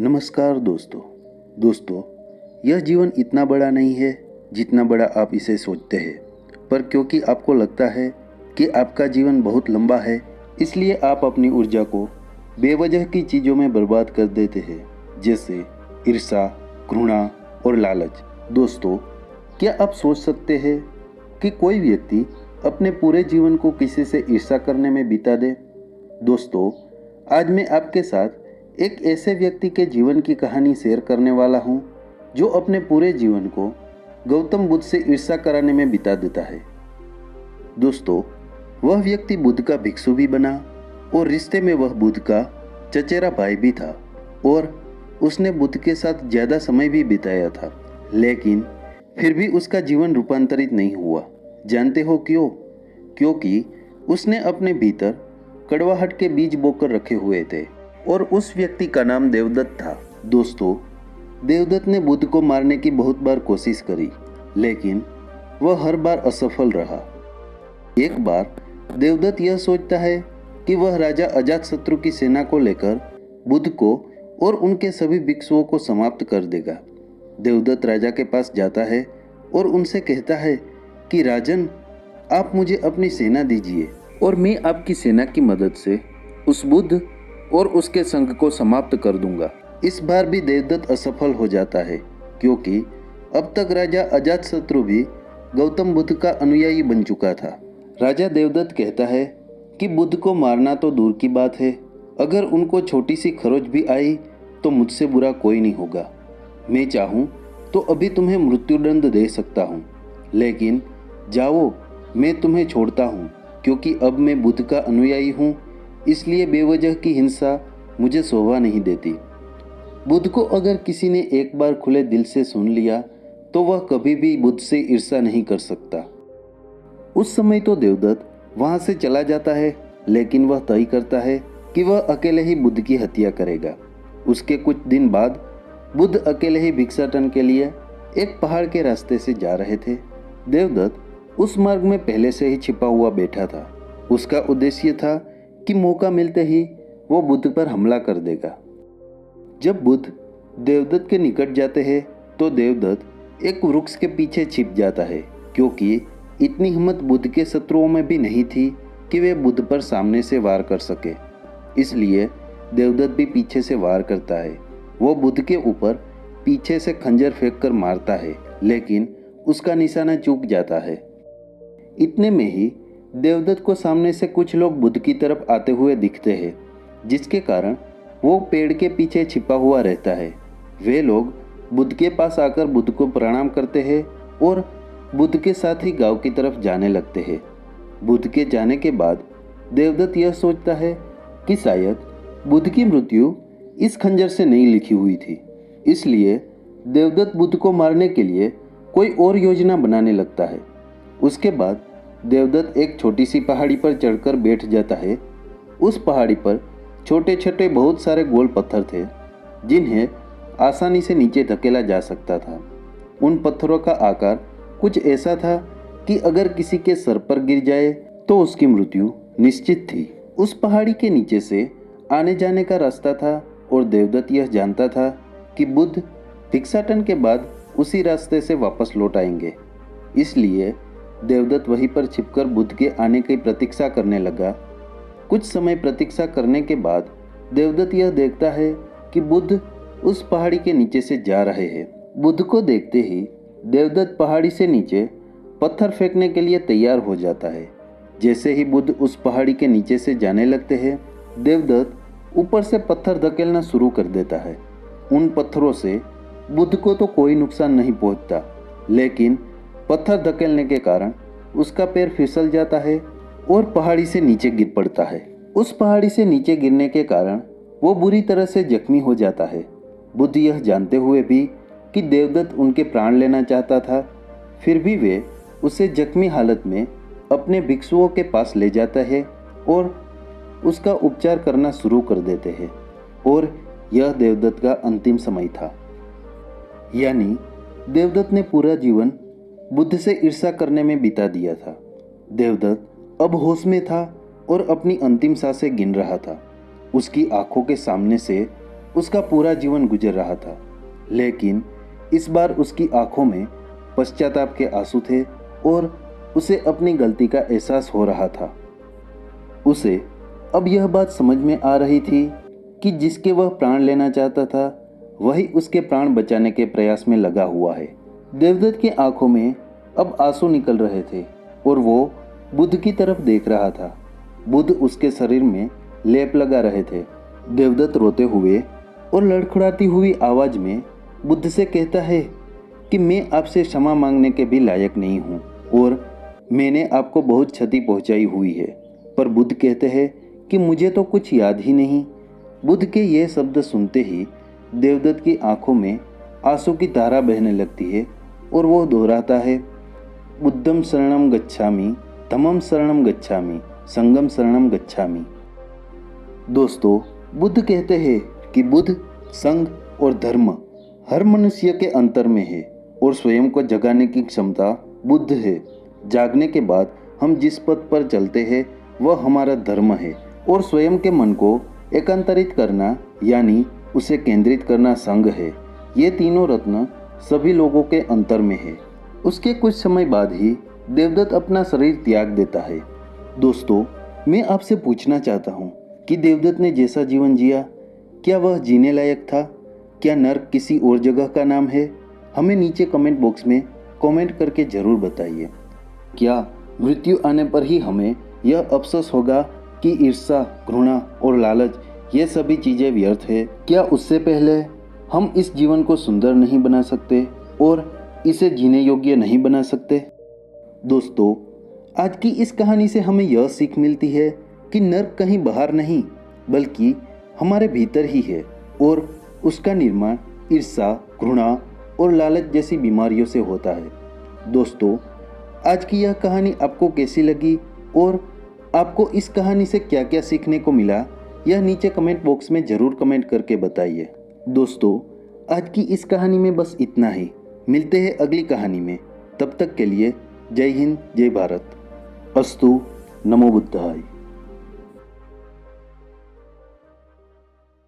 नमस्कार दोस्तों, यह जीवन इतना बड़ा नहीं है जितना बड़ा आप इसे सोचते हैं। पर क्योंकि आपको लगता है कि आपका जीवन बहुत लंबा है, इसलिए आप अपनी ऊर्जा को बेवजह की चीज़ों में बर्बाद कर देते हैं, जैसे ईर्ष्या, घृणा और लालच। दोस्तों, क्या आप सोच सकते हैं कि कोई व्यक्ति अपने पूरे जीवन को किसी से ईर्ष्या करने में बिता दे? दोस्तों, आज मैं आपके साथ एक ऐसे व्यक्ति के जीवन की कहानी शेयर करने वाला हूँ जो अपने पूरे जीवन को गौतम बुद्ध से ईर्ष्या कराने में बिता देता है। दोस्तों, वह व्यक्ति बुद्ध का भिक्षु भी बना और रिश्ते में वह बुद्ध का चचेरा भाई भी था और उसने बुद्ध के साथ ज़्यादा समय भी बिताया था, लेकिन फिर भी उसका जीवन रूपांतरित नहीं हुआ। जानते हो क्यों? क्योंकि उसने अपने भीतर कड़वाहट के बीज बोकर रखे हुए थे और उस व्यक्ति का नाम देवदत्त था। दोस्तों, देवदत्त ने बुद्ध को मारने की बहुत बार कोशिश करी, लेकिन वह हर बार असफल रहा। एक बार देवदत्त यह सोचता है कि वह राजा अजातशत्रु की सेना को लेकर बुद्ध को और उनके सभी भिक्षुओं को समाप्त कर देगा। देवदत्त राजा के पास जाता है और उनसे कहता है कि राजन, आप मुझे अपनी सेना दीजिए और मैं आपकी सेना की मदद से उस बुद्ध और उसके संघ को समाप्त कर दूंगा। इस बार भी देवदत्त असफल हो जाता है, क्योंकि अब तक राजा अजातशत्रु भी गौतम बुद्ध का अनुयायी बन चुका था। राजा देवदत्त कहता है कि बुद्ध को मारना तो दूर की बात है, अगर उनको छोटी सी खरोच भी आई तो मुझसे बुरा कोई नहीं होगा। मैं चाहूँ तो अभी तुम्हें मृत्युदंड दे सकता हूँ, लेकिन जाओ, मैं तुम्हें छोड़ता हूँ, क्योंकि अब मैं बुद्ध का अनुयायी हूँ, इसलिए बेवजह की हिंसा मुझे शोभा नहीं देती। बुद्ध को अगर किसी ने एक बार खुले दिल से सुन लिया तो वह कभी भी बुद्ध से ईर्ष्या नहीं कर सकता। उस समय तो देवदत्त वहाँ से चला जाता है, लेकिन वह तय करता है कि वह अकेले ही बुद्ध की हत्या करेगा। उसके कुछ दिन बाद बुद्ध अकेले ही भिक्षाटन के लिए एक पहाड़ के रास्ते से जा रहे थे। देवदत्त उस मार्ग में पहले से ही छिपा हुआ बैठा था। उसका उद्देश्य था कि मौका मिलते ही वो बुद्ध पर हमला कर देगा। जब बुद्ध देवदत्त के निकट जाते हैं तो देवदत्त एक वृक्ष के पीछे छिप जाता है, क्योंकि इतनी हिम्मत बुद्ध के शत्रुओं में भी नहीं थी कि वे बुद्ध पर सामने से वार कर सके। इसलिए देवदत्त भी पीछे से वार करता है। वो बुद्ध के ऊपर पीछे से खंजर फेंक कर मारता है, लेकिन उसका निशाना चूक जाता है। इतने में ही देवदत्त को सामने से कुछ लोग बुद्ध की तरफ आते हुए दिखते हैं, जिसके कारण वो पेड़ के पीछे छिपा हुआ रहता है। वे लोग बुद्ध के पास आकर बुद्ध को प्रणाम करते हैं और बुद्ध के साथ ही गांव की तरफ जाने लगते हैं। बुद्ध के जाने के बाद देवदत्त यह सोचता है कि शायद बुद्ध की मृत्यु इस खंजर से नहीं लिखी हुई थी, इसलिए देवदत्त बुद्ध को मारने के लिए कोई और योजना बनाने लगता है। उसके बाद देवदत्त एक छोटी सी पहाड़ी पर चढ़कर बैठ जाता है। उस पहाड़ी पर छोटे छोटे बहुत सारे गोल पत्थर थे, जिन्हें आसानी से नीचे धकेला जा सकता था। उन पत्थरों का आकार कुछ ऐसा था कि अगर किसी के सर पर गिर जाए तो उसकी मृत्यु निश्चित थी। उस पहाड़ी के नीचे से आने जाने का रास्ता था और देवदत्त यह जानता था कि बुद्ध भिक्षाटन के बाद उसी रास्ते से वापस लौट आएंगे। इसलिए देवदत्त वहीं पर छिपकर बुद्ध के आने की प्रतीक्षा करने लगा। कुछ समय प्रतीक्षा करने के बाद देवदत्त यह देखता है कि बुद्ध उस पहाड़ी के नीचे से जा रहे हैं। बुद्ध को देखते ही देवदत्त पहाड़ी से नीचे पत्थर फेंकने के लिए तैयार हो जाता है। जैसे ही बुद्ध उस पहाड़ी के नीचे से जाने लगते हैं, देवदत्त ऊपर से पत्थर धकेलना शुरू कर देता है। उन पत्थरों से बुद्ध को तो कोई नुकसान नहीं पहुंचता, लेकिन पत्थर धकेलने के कारण उसका पैर फिसल जाता है और पहाड़ी से नीचे गिर पड़ता है। उस पहाड़ी से नीचे गिरने के कारण वो बुरी तरह से जख्मी हो जाता है। बुद्ध यह जानते हुए भी कि देवदत्त उनके प्राण लेना चाहता था, फिर भी वे उसे जख्मी हालत में अपने भिक्षुओं के पास ले जाता है और उसका उपचार करना शुरू कर देते हैं। और यह देवदत्त का अंतिम समय था। यानी देवदत्त ने पूरा जीवन बुद्ध से ईर्ष्या करने में बिता दिया था। देवदत्त अब होश में था और अपनी अंतिम सांसें गिन रहा था। उसकी आंखों के सामने से उसका पूरा जीवन गुजर रहा था, लेकिन इस बार उसकी आंखों में पश्चाताप के आंसू थे और उसे अपनी गलती का एहसास हो रहा था। उसे अब यह बात समझ में आ रही थी कि जिसके वह प्राण लेना चाहता था वही उसके प्राण बचाने के प्रयास में लगा हुआ है। देवदत्त की आंखों में अब आंसू निकल रहे थे और वो बुद्ध की तरफ देख रहा था। बुद्ध उसके शरीर में लेप लगा रहे थे। देवदत्त रोते हुए और लड़खड़ाती हुई आवाज में बुद्ध से कहता है कि मैं आपसे क्षमा मांगने के भी लायक नहीं हूँ और मैंने आपको बहुत क्षति पहुँचाई हुई है। पर बुद्ध कहते हैं कि मुझे तो कुछ याद ही नहीं। बुद्ध के ये शब्द सुनते ही देवदत्त की आंखों में आंसू की धारा बहने लगती है और वो दोहराता है, बुद्धम शरणम गच्छामि, धम्मम शरणम गच्छामि, संघम शरणम गच्छामि। दोस्तों, बुद्ध कहते हैं कि बुद्ध, संघ और धर्म हर मनुष्य के अंतर में है और स्वयं को जगाने की क्षमता बुद्ध है। जागने के बाद हम जिस पथ पर चलते हैं वह हमारा धर्म है और स्वयं के मन को एकांतरित करना यानी उसे केंद्रित करना संघ है। ये तीनों रत्न सभी लोगों के अंतर में है। उसके कुछ समय बाद ही देवदत्त अपना शरीर त्याग देता है। दोस्तों, मैं आपसे पूछना चाहता हूँ कि देवदत्त ने जैसा जीवन जिया क्या वह जीने लायक था? क्या नर्क किसी और जगह का नाम है? हमें नीचे कमेंट बॉक्स में कमेंट करके ज़रूर बताइए। क्या मृत्यु आने पर ही हमें यह अफसोस होगा कि ईर्ष्या, घृणा और लालच ये सभी चीज़ें व्यर्थ है? क्या उससे पहले हम इस जीवन को सुंदर नहीं बना सकते और इसे जीने योग्य नहीं बना सकते? दोस्तों, आज की इस कहानी से हमें यह सीख मिलती है कि नर्क कहीं बाहर नहीं बल्कि हमारे भीतर ही है और उसका निर्माण ईर्ष्या, घृणा और लालच जैसी बीमारियों से होता है। दोस्तों, आज की यह कहानी आपको कैसी लगी और आपको इस कहानी से क्या क्या सीखने को मिला, यह नीचे कमेंट बॉक्स में ज़रूर कमेंट करके बताइए। दोस्तों, आज की इस कहानी में बस इतना ही। मिलते हैं अगली कहानी में। तब तक के लिए जय हिंद, जय भारत। अस्तु, नमो बुद्धाय।